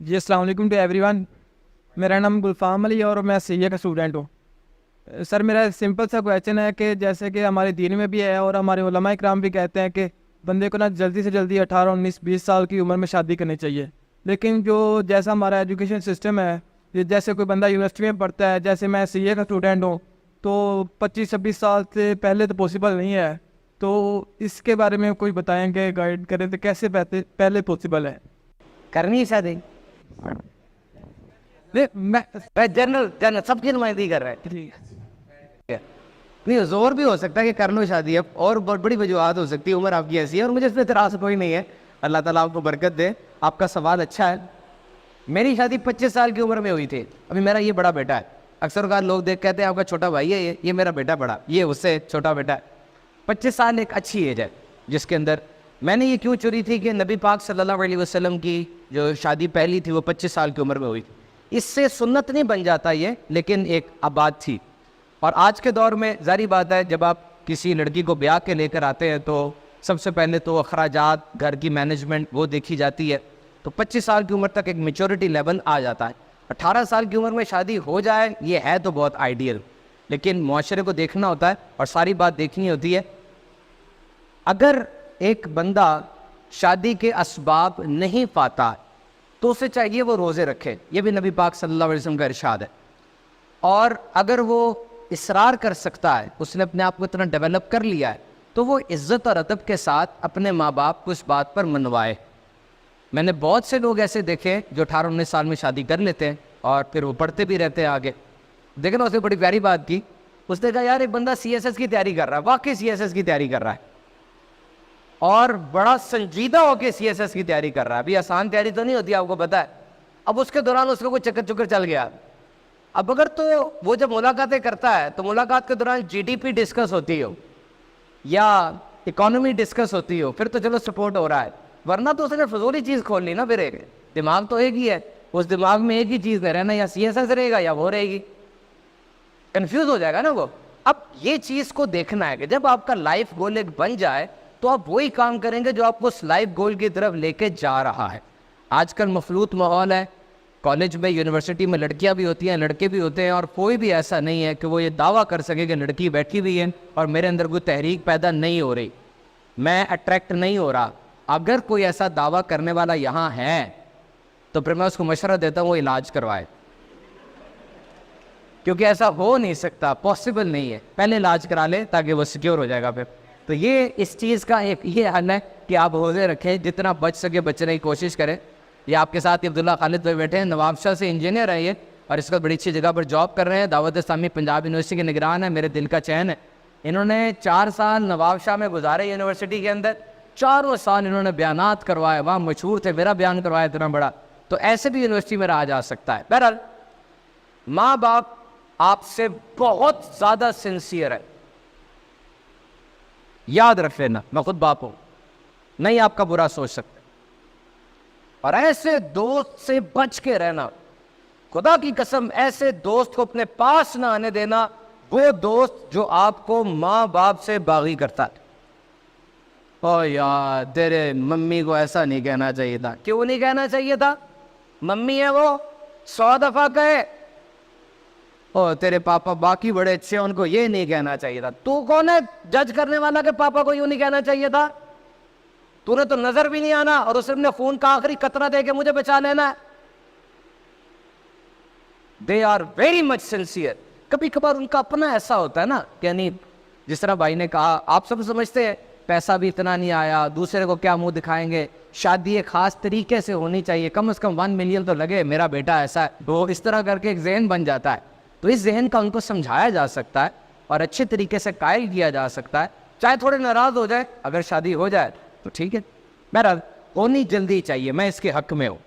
جی السلام علیکم to every one. میرا نام گلفام علی اور میں سی اے کا اسٹوڈنٹ ہوں. سر میرا سمپل سا کویشچن ہے کہ جیسے کہ ہمارے دین میں بھی ہے اور ہمارے علماء کرام بھی کہتے ہیں کہ بندے کو نا جلدی سے جلدی 18 19 20 سال کی عمر میں شادی کرنی چاہیے. لیکن جو جیسا ہمارا ایجوکیشن سسٹم ہے, جیسے کوئی بندہ یونیورسٹی میں پڑھتا ہے, جیسے میں سی اے کا اسٹوڈنٹ ہوں, تو 25 26 سال سے پہلے تو پاسبل نہیں ہے. تو اس کے بارے میں کوئی بتائیں گے, گائیڈ کریں تو کیسے پہلے پاسبل ہے؟ کرنی شادی میں جنرل سب کی نمائندگی کر رہا ہے. نہیں, زور بھی ہو سکتا ہے کہ کر لو شادی اب, اور بہت بڑی وجوہات ہو سکتی ہے, عمر آپ کی ایسی ہے, اور مجھے اس میں اعتراض کوئی نہیں ہے. اللہ تعالیٰ آپ کو برکت دے. آپ کا سوال اچھا ہے. میری شادی 25 سال کی عمر میں ہوئی تھی. ابھی میرا یہ بڑا بیٹا ہے. اکثر اوقات لوگ دیکھ کہتے ہیں آپ کا چھوٹا بھائی ہے, یہ میرا بیٹا بڑا, یہ اس سے چھوٹا بیٹا ہے. 25 سال ایک اچھی ایج ہے جس کے اندر میں نے یہ کیوں چنی تھی کہ نبی پاک صلی اللہ علیہ وسلم کی جو شادی پہلی تھی وہ 25 سال کی عمر میں ہوئی تھی. اس سے سنت نہیں بن جاتا یہ, لیکن ایک آباد تھی. اور آج کے دور میں ظاہری بات ہے, جب آپ کسی لڑکی کو بیاہ کے لے کر آتے ہیں تو سب سے پہلے تو اخراجات, گھر کی مینجمنٹ وہ دیکھی جاتی ہے. تو 25 سال کی عمر تک ایک میچورٹی لیول آ جاتا ہے. 18 سال کی عمر میں شادی ہو جائے یہ ہے تو بہت آئیڈیل, لیکن معاشرے کو دیکھنا ہوتا ہے اور ساری بات دیکھنی ہوتی ہے. اگر ایک بندہ شادی کے اسباب نہیں پاتا تو اسے چاہیے وہ روزے رکھے, یہ بھی نبی پاک صلی اللہ علیہ وسلم کا ارشاد ہے. اور اگر وہ اصرار کر سکتا ہے, اس نے اپنے آپ کو اتنا ڈیولپ کر لیا ہے, تو وہ عزت اور ادب کے ساتھ اپنے ماں باپ کو اس بات پر منوائے. میں نے بہت سے لوگ ایسے دیکھے جو 18 19 سال میں شادی کر لیتے ہیں اور پھر وہ پڑھتے بھی رہتے ہیں آگے. دیکھیں نا, اس نے بڑی پیاری بات کی. اس نے کہا یار ایک بندہ سی ایس ایس کی تیاری کر رہا ہے, واقعی سی ایس ایس کی تیاری کر رہا ہے, اور بڑا سنجیدہ ہو کے سی ایس ایس کی تیاری کر رہا ہے. ابھی آسان تیاری تو نہیں ہوتی, آپ کو پتہ ہے. اب اس کے دوران اس کو کوئی چکر چکر چل گیا. اب اگر تو وہ جب ملاقاتیں کرتا ہے تو ملاقات کے دوران جی ڈی پی ڈسکس ہوتی ہو یا اکانومی ڈسکس ہوتی ہو, پھر تو چلو سپورٹ ہو رہا ہے, ورنہ تو اس نے فضولی چیز کھول لی نا. پھر ایک دماغ تو ایک ہی ہے, اس دماغ میں ایک ہی چیز میں رہنا, یا سی ایس ایس رہے گا یا وہ رہے گی, کنفیوز ہو جائے گا نا وہ. اب یہ چیز کو دیکھنا ہے کہ جب آپ کا لائف گول ایک بن جائے تو آپ وہی کام کریں گے جو آپ کو اس لائف گول کی طرف لے کے جا رہا ہے. آج کل مفلوط ماحول ہے, کالج میں یونیورسٹی میں لڑکیاں بھی ہوتی ہیں, لڑکے بھی ہوتے ہیں, اور کوئی بھی ایسا نہیں ہے کہ وہ یہ دعویٰ کر سکے کہ لڑکی بیٹھی ہوئی ہے اور میرے اندر کوئی تحریک پیدا نہیں ہو رہی, میں اٹریکٹ نہیں ہو رہا. اگر کوئی ایسا دعویٰ کرنے والا یہاں ہے تو پھر میں اس کو مشورہ دیتا ہوں وہ علاج کروائے, کیونکہ ایسا ہو نہیں سکتا, پاسبل نہیں ہے. پہلے علاج کرا لے تاکہ وہ سیکیور ہو جائے گا پھر. تو یہ اس چیز کا ایک یہ حل ہے کہ آپ روزے رکھیں, جتنا بچ سکے بچنے کی کوشش کریں. یہ آپ کے ساتھ عبداللہ خالد بھائی بیٹھے ہیں, نواب شاہ سے انجینئر ہیں یہ, اور اس کا بڑی اچھی جگہ پر جاب کر رہے ہیں. دعوت اسلامی پنجاب یونیورسٹی کے نگران ہیں, میرے دل کا چین ہے. انہوں نے 4 سال نواب شاہ میں گزارے یونیورسٹی کے اندر. 4 سال انہوں نے بیانات کروائے, وہاں مشہور تھے, میرا بیان کروایا اتنا بڑا. تو ایسے بھی یونیورسٹی میں رہا جا سکتا ہے. بہرحال ماں باپ آپ سے بہت زیادہ سنسیئر ہے, یاد رکھ لینا. میں خود باپ ہوں, نہیں آپ کا برا سوچ سکتے. اور ایسے دوست سے بچ کے رہنا, خدا کی قسم ایسے دوست کو اپنے پاس نہ آنے دینا, وہ دوست جو آپ کو ماں باپ سے باغی کرتا ہے. او یار تیرے ممی کو ایسا نہیں کہنا چاہیے تھا. کیوں نہیں کہنا چاہیے تھا؟ ممی ہے وہ, 100 دفعہ کہے. او تیرے پاپا باقی بڑے اچھے ہیں, ان کو یہ نہیں کہنا چاہیے تھا. تو کون ہے جج کرنے والا کہ پاپا کو یوں نہیں کہنا چاہیے تھا؟ تو نے تو نظر بھی نہیں آنا, اور اسے اپنے خون کا آخری قطرہ دے کے مجھے بچا لینا ہے. They are very much sincere. کبھی کبھار ان کا اپنا ایسا ہوتا ہے نا, یعنی جس طرح بھائی نے کہا, آپ سب سمجھتے ہیں پیسہ بھی اتنا نہیں آیا, دوسرے کو کیا منہ دکھائیں گے, شادی ایک خاص طریقے سے ہونی چاہیے, کم از کم 1 ملین تو لگے, میرا بیٹا ایسا ہے. تو اس طرح کر کے ایک ذہن بن جاتا ہے. تو اس ذہن کا ان کو سمجھایا جا سکتا ہے اور اچھے طریقے سے قائل کیا جا سکتا ہے, چاہے تھوڑے ناراض ہو جائے. اگر شادی ہو جائے تو ٹھیک ہے, بہرحال ہونی جلدی چاہیے, میں اس کے حق میں ہوں.